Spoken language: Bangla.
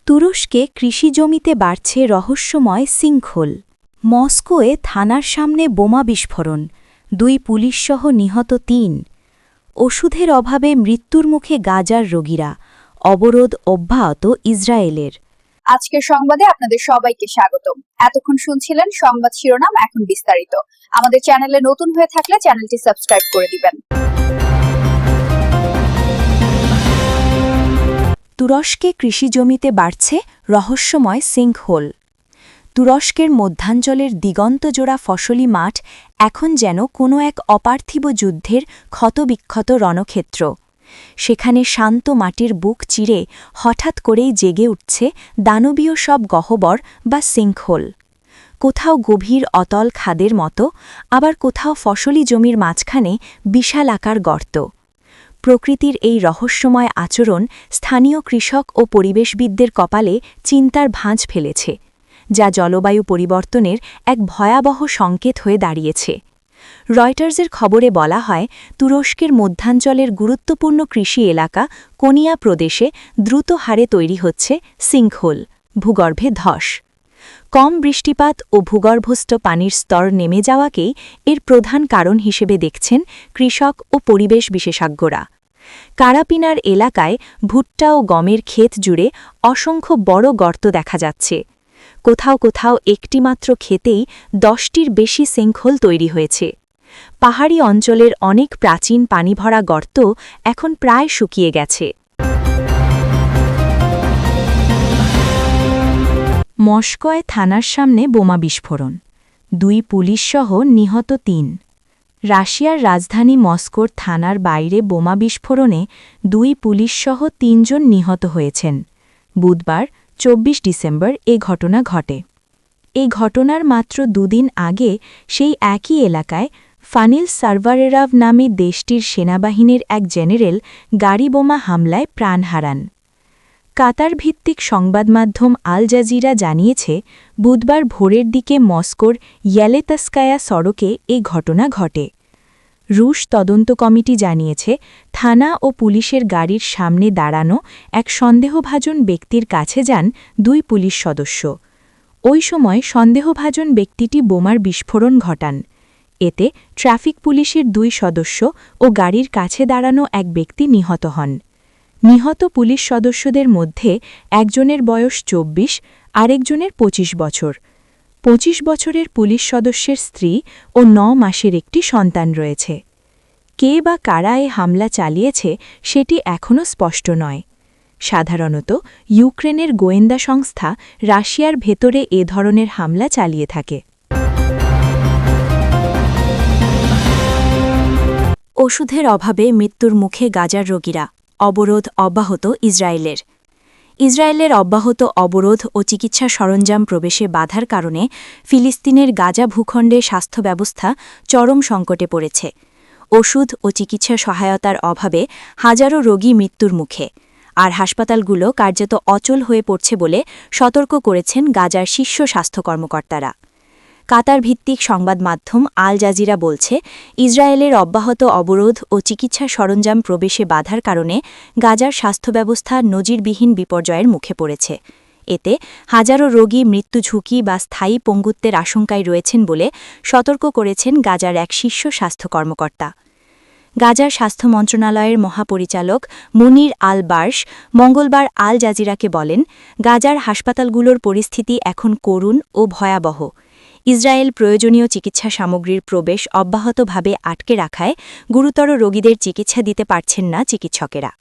তুরস্কে কৃষিজমিতে বাড়ছে রহস্যময় শৃঙ্খল। মস্কোয় থানার সামনে বোমা বিস্ফোরণ, 2 পুলিশসহ নিহত 3। ওষুধের অভাবে মৃত্যুর মুখে গাজার রোগীরা, অবরোধ অব্যাহত ইসরায়েলের। আজকের সংবাদে আপনাদের সবাইকে স্বাগতম। এতক্ষণ শুনছিলেন সংবাদ শিরোনাম, এখন বিস্তারিত। আমাদের চ্যানেলে নতুন হয়ে থাকলে চ্যানেলটি সাবস্ক্রাইব করে দিবেন। তুরস্কে কৃষিজমিতে বাড়ছে রহস্যময় সিঙ্কহোল। তুরস্কের মধ্যাঞ্চলের দিগন্তজোড়া ফসলি মাঠ এখন যেন কোনো এক অপার্থিব যুদ্ধের ক্ষতবিক্ষত রণক্ষেত্র। সেখানে শান্ত মাটির বুক চিরে হঠাৎ করেই জেগে উঠছে দানবীয় সব গহ্বর বা সিঙ্কহোল। কোথাও গভীর অতল খাদের মতো, আবার কোথাও ফসলি জমির মাঝখানে বিশাল আকার গর্ত। প্রকৃতির এই রহস্যময় আচরণ স্থানীয় কৃষক ও পরিবেশবিদদের কপালে চিন্তার ভাঁজ ফেলেছে, যা জলবায়ু পরিবর্তনের এক ভয়াবহ সংকেত হয়ে দাঁড়িয়েছে। রয়টার্সের খবরে বলা হয়, তুরস্কের মধ্যাঞ্চলের গুরুত্বপূর্ণ কৃষি এলাকা কোনিয়া প্রদেশে দ্রুত হারে তৈরি হচ্ছে সিঙ্কহোল, ভূগর্ভে ধস। কম বৃষ্টিপাত ও ভূগর্ভস্থ পানির স্তর নেমে যাওয়াকেই এর প্রধান কারণ হিসেবে দেখছেন কৃষক ও পরিবেশ বিশেষজ্ঞরা। কারাপিনার এলাকায় ভুট্টা ও গমের ক্ষেত জুড়ে অসংখ্য বড় গর্ত দেখা যাচ্ছে। কোথাও কোথাও একটিমাত্র ক্ষেতেই 10টির বেশি সিঙ্কহোল তৈরি হয়েছে। পাহাড়ি অঞ্চলের অনেক প্রাচীন পানিভরা গর্ত এখন প্রায় শুকিয়ে গেছে। মস্কোয় থানার সামনে বোমা বিস্ফোরণ, 2 পুলিশসহ নিহত 3। রাশিয়ার রাজধানী মস্কোর থানার বাইরে বোমা বিস্ফোরণে 2 পুলিশসহ 3 জন নিহত হয়েছেন। বুধবার 24 ডিসেম্বর এ ঘটনা ঘটে। এই ঘটনার মাত্র 2 দিন আগে সেই একই এলাকায় ফানিল সার্ভারেরাভ নামে দেশটির সেনাবাহিনীর এক জেনারেল গাড়ি বোমা হামলায় প্রাণ হারান। কাতার ভিত্তিক সংবাদমাধ্যম আল জাজিরা জানিয়েছে, বুধবার ভোরের দিকে মস্কোর ইয়ালেতাস্কায়া সড়কে এই ঘটনা ঘটে। রুশ তদন্ত কমিটি জানিয়েছে, থানা ও পুলিশের গাড়ির সামনে দাঁড়ানো এক সন্দেহভাজন ব্যক্তির কাছে যান 2 পুলিশ সদস্য। ওই সময় সন্দেহভাজন ব্যক্তিটি বোমার বিস্ফোরণ ঘটান। এতে ট্রাফিক পুলিশের 2 সদস্য ও গাড়ির কাছে দাঁড়ানো এক ব্যক্তি নিহত হন। নিহত পুলিশ সদস্যদের মধ্যে একজনের বয়স 24, আরেকজনের 25 বছর। 25 বছরের পুলিশ সদস্যের স্ত্রী ও 9 মাসের একটি সন্তান রয়েছে। কে বা কারা এ হামলা চালিয়েছে সেটি এখনও স্পষ্ট নয়। সাধারণত ইউক্রেনের গোয়েন্দা সংস্থা রাশিয়ার ভেতরে এ ধরনের হামলা চালিয়ে থাকে। ওষুধের অভাবে মৃত্যুর মুখে গাজার রোগীরা, অবরোধ অব্যাহত ইসরায়েলের। ইসরায়েলের অব্যাহত অবরোধ ও চিকিৎসা সরঞ্জাম প্রবেশে বাধার কারণে ফিলিস্তিনের গাজা ভূখণ্ডে স্বাস্থ্য ব্যবস্থা চরম সংকটে পড়েছে। ওষুধ ও চিকিৎসা সহায়তার অভাবে হাজারো রোগী মৃত্যুর মুখে, আর হাসপাতালগুলো কার্যত অচল হয়ে পড়ছে বলে সতর্ক করেছেন গাজার শীর্ষ স্বাস্থ্য কর্মকর্তারা। কাতার ভিত্তিক সংবাদ মাধ্যম আল জাজিরা বলছে, ইসরায়েলের অব্যাহত অবরোধ ও চিকিৎসা সরঞ্জাম প্রবেশে বাধার কারণে গাজার স্বাস্থ্য ব্যবস্থা নজিরবিহীন বিপর্যয়ের মুখে পড়েছে। এতে হাজারো রোগী মৃত্যু ঝুঁকি বা স্থায়ী পঙ্গুত্বের আশঙ্কায় রয়েছেন বলে সতর্ক করেছেন গাজার এক শীর্ষ স্বাস্থ্য কর্মকর্তা। গাজার স্বাস্থ্য মন্ত্রণালয়ের মহাপরিচালক মুনির আল বার্শ মঙ্গলবার আল জাজিরাকে বলেন, গাজার হাসপাতালগুলোর পরিস্থিতি এখন করুণ ও ভয়াবহ। ইসরায়েল প্রয়োজনীয় চিকিৎসা সামগ্রীর প্রবেশ অব্যাহতভাবে আটকে রাখায় গুরুতর রোগীদের চিকিৎসা দিতে পারছেন না চিকিৎসকেরা।